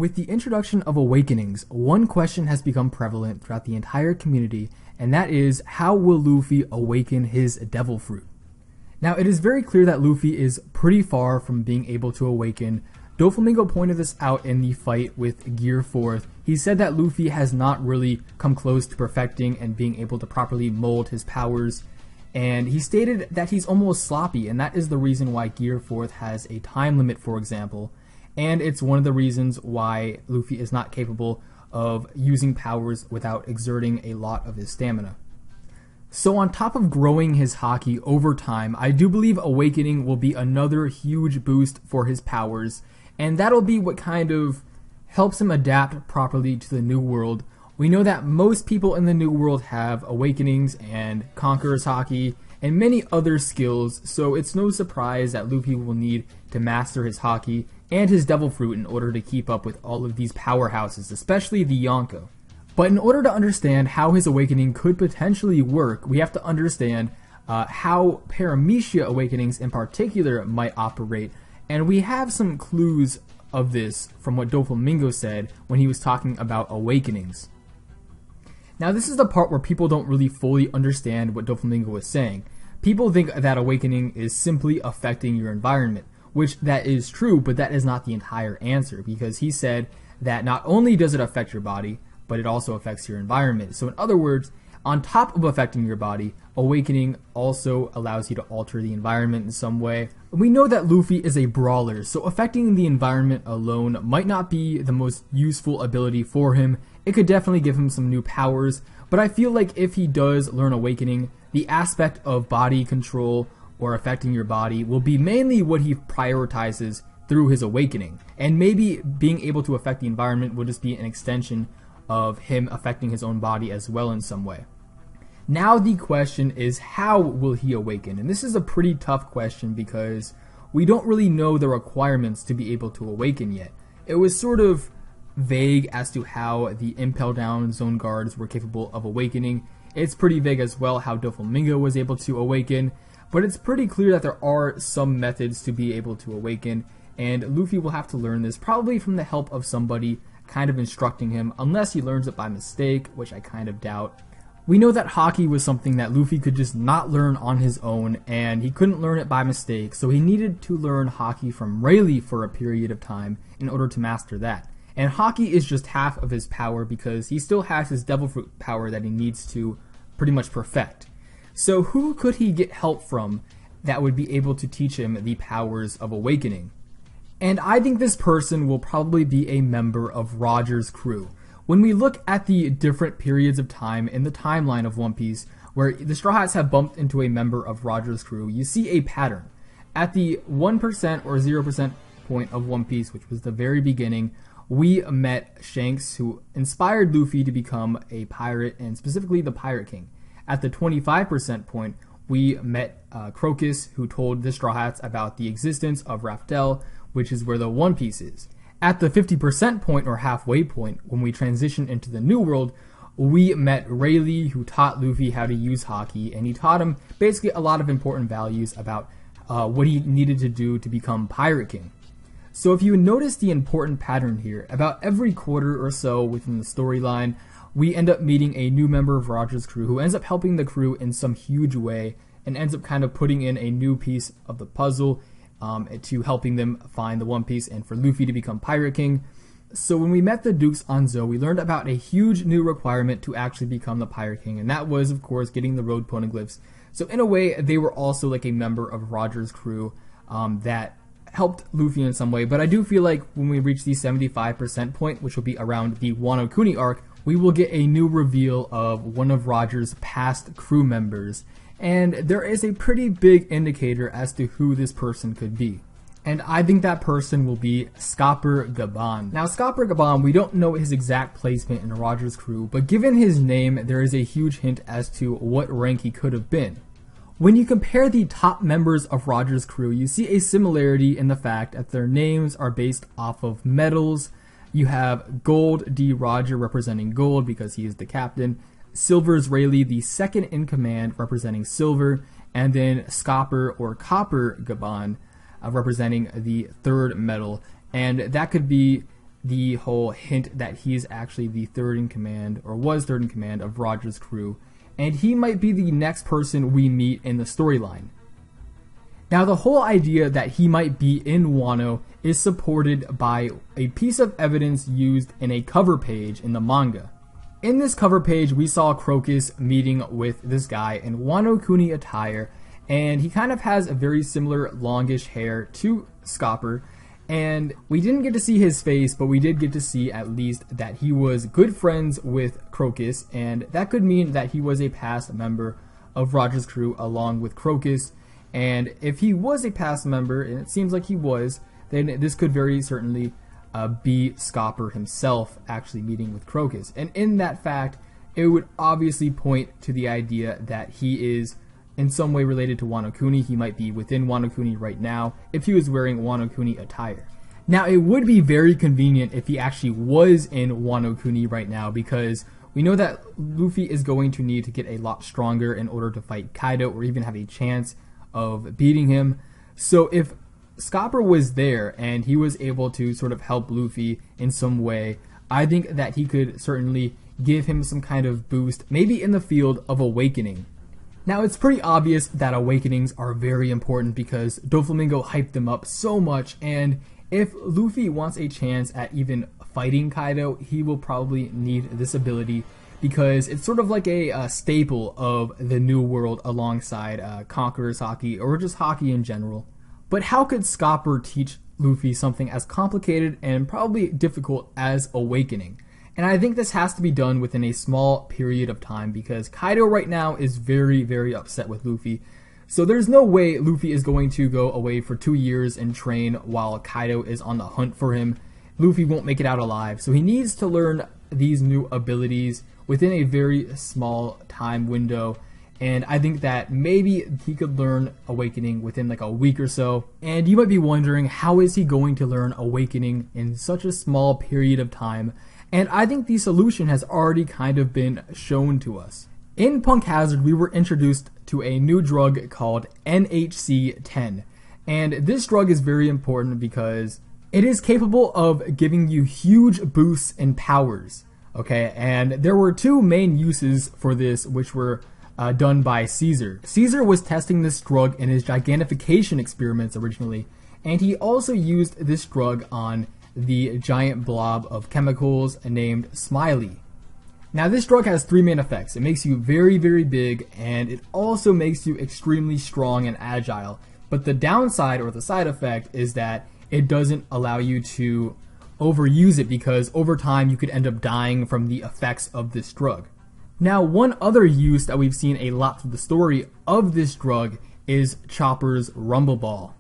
With the introduction of awakenings, one question has become prevalent throughout the entire community, and that is, how will Luffy awaken his devil fruit? Now, it is very clear that Luffy is pretty far from being able to awaken. Doflamingo pointed this out in the fight with Gear 4th. He said that Luffy has not really come close to perfecting and being able to properly mold his powers, and he stated that he's almost sloppy, and that is the reason why Gear 4th has a time limit, for example. And it's one of the reasons why Luffy is not capable of using powers without exerting a lot of his stamina. So on top of growing his haki over time, I do believe awakening will be another huge boost for his powers, and that'll be what kind of helps him adapt properly to the new world. We know that most people in the new world have awakenings and conqueror's haki and many other skills, so it's no surprise that Luffy will need to master his haki and his devil fruit in order to keep up with all of these powerhouses, especially the Yonko. But in order to understand how his awakening could potentially work, we have to understand how paramecia awakenings in particular might operate, and we have some clues of this from what Doflamingo said when he was talking about awakenings. Now, this is the part where people don't really fully understand what Doflamingo was saying. People think that awakening is simply affecting your environment, which that is true, but that is not the entire answer, because he said that not only does it affect your body, but it also affects your environment. So in other words, on top of affecting your body, awakening also allows you to alter the environment in some way. We know that Luffy is a brawler, so affecting the environment alone might not be the most useful ability for him. It could definitely give him some new powers, but I feel like if he does learn awakening, the aspect of body control or affecting your body will be mainly what he prioritizes through his awakening. And maybe being able to affect the environment will just be an extension of him affecting his own body as well in some way. Now the question is, how will he awaken? And this is a pretty tough question because we don't really know the requirements to be able to awaken yet. It was sort of vague as to how the Impel Down Zone Guards were capable of awakening. It's pretty vague as well how Doflamingo was able to awaken, but it's pretty clear that there are some methods to be able to awaken, and Luffy will have to learn this, probably from the help of somebody kind of instructing him, unless he learns it by mistake, which I kind of doubt. We know that haki was something that Luffy could just not learn on his own, and he couldn't learn it by mistake, so he needed to learn haki from Rayleigh for a period of time in order to master that. And haki is just half of his power because he still has his devil fruit power that he needs to pretty much perfect. So who could he get help from that would be able to teach him the powers of awakening? And I think this person will probably be a member of Roger's crew. When we look at the different periods of time in the timeline of One Piece, where the Straw Hats have bumped into a member of Roger's crew, you see a pattern. At the 1% or 0% point of One Piece, which was the very beginning, we met Shanks, who inspired Luffy to become a pirate, and specifically the Pirate King. At the 25% point, we met Crocus, who told the Straw Hats about the existence of Raftel, which is where the One Piece is. At the 50% point, or halfway point, when we transition into the New World, we met Rayleigh, who taught Luffy how to use haki, and he taught him basically a lot of important values about what he needed to do to become Pirate King. So if you notice the important pattern here, about every quarter or so within the storyline, we end up meeting a new member of Roger's crew who ends up helping the crew in some huge way and ends up kind of putting in a new piece of the puzzle to helping them find the One Piece and for Luffy to become Pirate King. So when we met the Dukes on Zou, we learned about a huge new requirement to actually become the Pirate King, and that was, of course, getting the road poneglyphs. So in a way, they were also like a member of Roger's crew that helped Luffy in some way, but I do feel like when we reach the 75% point, which will be around the Wano Kuni arc, we will get a new reveal of one of Roger's past crew members, and there is a pretty big indicator as to who this person could be. And I think that person will be Scopper Gaban. Now, Scopper Gaban, we don't know his exact placement in Roger's crew, but given his name, there is a huge hint as to what rank he could have been. When you compare the top members of Roger's crew, you see a similarity in the fact that their names are based off of metals. You have Gold D. Roger representing gold because he is the captain, Silver's Rayleigh, the second in command, representing silver, and then Scopper or Copper Gaban representing the third metal. And that could be the whole hint that he is actually the third in command, or was third in command of Roger's crew, and he might be the next person we meet in the storyline. Now, the whole idea that he might be in Wano is supported by a piece of evidence used in a cover page in the manga. In this cover page, we saw Crocus meeting with this guy in Wano Kuni attire, and he kind of has a very similar longish hair to Scopper, and we didn't get to see his face, but we did get to see at least that he was good friends with Crocus, and that could mean that he was a past member of Roger's crew along with Crocus. And if he was a past member, and it seems like he was, then this could very certainly be Scopper himself actually meeting with Crocus. And in that fact, it would obviously point to the idea that he is in some way related to Wano Kuni. He might be within Wano Kuni right now if he was wearing Wano Kuni attire. Now, it would be very convenient if he actually was in Wano Kuni right now, because we know that Luffy is going to need to get a lot stronger in order to fight Kaido or even have a chance of beating him. So if Scopper was there and he was able to sort of help Luffy in some way, I think that he could certainly give him some kind of boost, maybe in the field of awakening. Now, it's pretty obvious that awakenings are very important because Doflamingo hyped them up so much, and if Luffy wants a chance at even fighting Kaido, he will probably need this ability, because it's sort of like a staple of the New World alongside Conqueror's Haki, or just Haki in general. But how could Scopper teach Luffy something as complicated and probably difficult as awakening? And I think this has to be done within a small period of time, because Kaido right now is very, very upset with Luffy. So there's no way Luffy is going to go away for 2 years and train while Kaido is on the hunt for him. Luffy won't make it out alive, so he needs to learn these new abilities within a very small time window, and I think that maybe he could learn Awakening within like a week or so. And you might be wondering, how is he going to learn Awakening in such a small period of time? And I think the solution has already kind of been shown to us. In Punk Hazard, we were introduced to a new drug called NHC-10, and this drug is very important because it is capable of giving you huge boosts in powers. Okay, and there were two main uses for this, which were done by Caesar. Caesar was testing this drug in his gigantification experiments originally, and he also used this drug on the giant blob of chemicals named Smiley. Now, this drug has three main effects. It makes you very, very big, and it also makes you extremely strong and agile. But the downside, or the side effect, is that it doesn't allow you to overuse it, because over time you could end up dying from the effects of this drug. Now, one other use that we've seen a lot through the story of this drug is Chopper's Rumble Ball.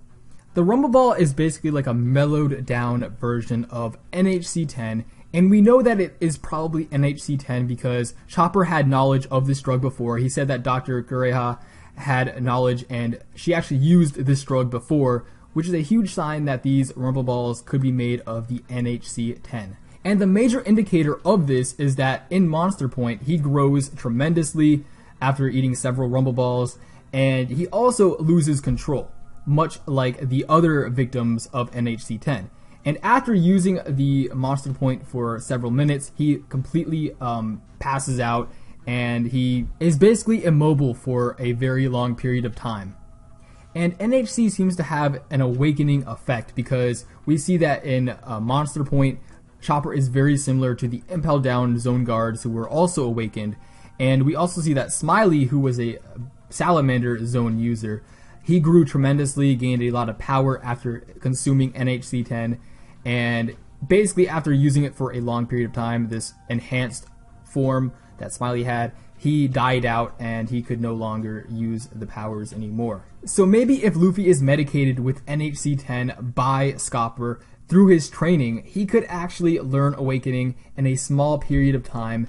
The Rumble Ball is basically like a mellowed down version of NHC-10, and we know that it is probably NHC-10 because Chopper had knowledge of this drug before. He said that Dr. Kureha had knowledge, and she actually used this drug before, which is a huge sign that these Rumble Balls could be made of the NHC-10. And the major indicator of this is that in Monster Point, he grows tremendously after eating several Rumble Balls, and he also loses control, much like the other victims of NHC-10. And after using the Monster Point for several minutes, he completely passes out, and he is basically immobile for a very long period of time. And NHC seems to have an awakening effect, because we see that in Monster Point, Chopper is very similar to the Impel Down Zone Guards who were also awakened. And we also see that Smiley, who was a Salamander Zone user, he grew tremendously, gained a lot of power after consuming NHC-10, and basically after using it for a long period of time, this enhanced form that Smiley had, he died out and he could no longer use the powers anymore. So maybe if Luffy is medicated with NHC-10 by Scopper through his training, he could actually learn Awakening in a small period of time,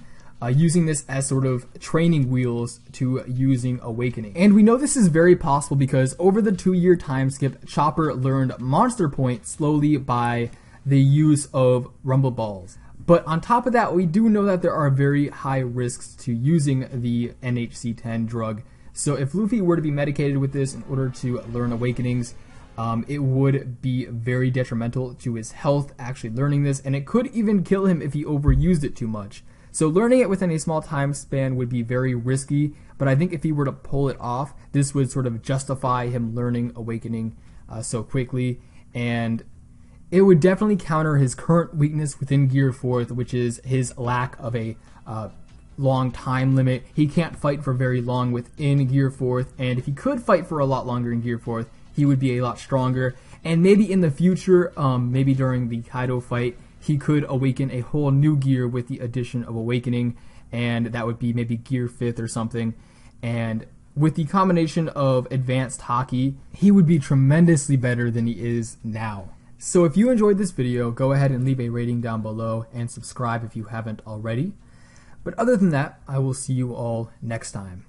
using this as sort of training wheels to using Awakening. And we know this is very possible because over the 2-year time skip, Chopper learned Monster Point slowly by the use of Rumble Balls. But on top of that, we do know that there are very high risks to using the NHC-10 drug. So if Luffy were to be medicated with this in order to learn Awakenings, it would be very detrimental to his health actually learning this, and it could even kill him if he overused it too much. So learning it within a small time span would be very risky, but I think if he were to pull it off, this would sort of justify him learning Awakening so quickly, and it would definitely counter his current weakness within Gear 4th, which is his lack of a long time limit. He can't fight for very long within Gear 4th, and if he could fight for a lot longer in Gear 4th, he would be a lot stronger. And maybe in the future, maybe during the Kaido fight, he could awaken a whole new gear with the addition of Awakening, and that would be maybe Gear 5th or something. And with the combination of advanced haki, he would be tremendously better than he is now. So if you enjoyed this video, go ahead and leave a rating down below and subscribe if you haven't already. But other than that, I will see you all next time.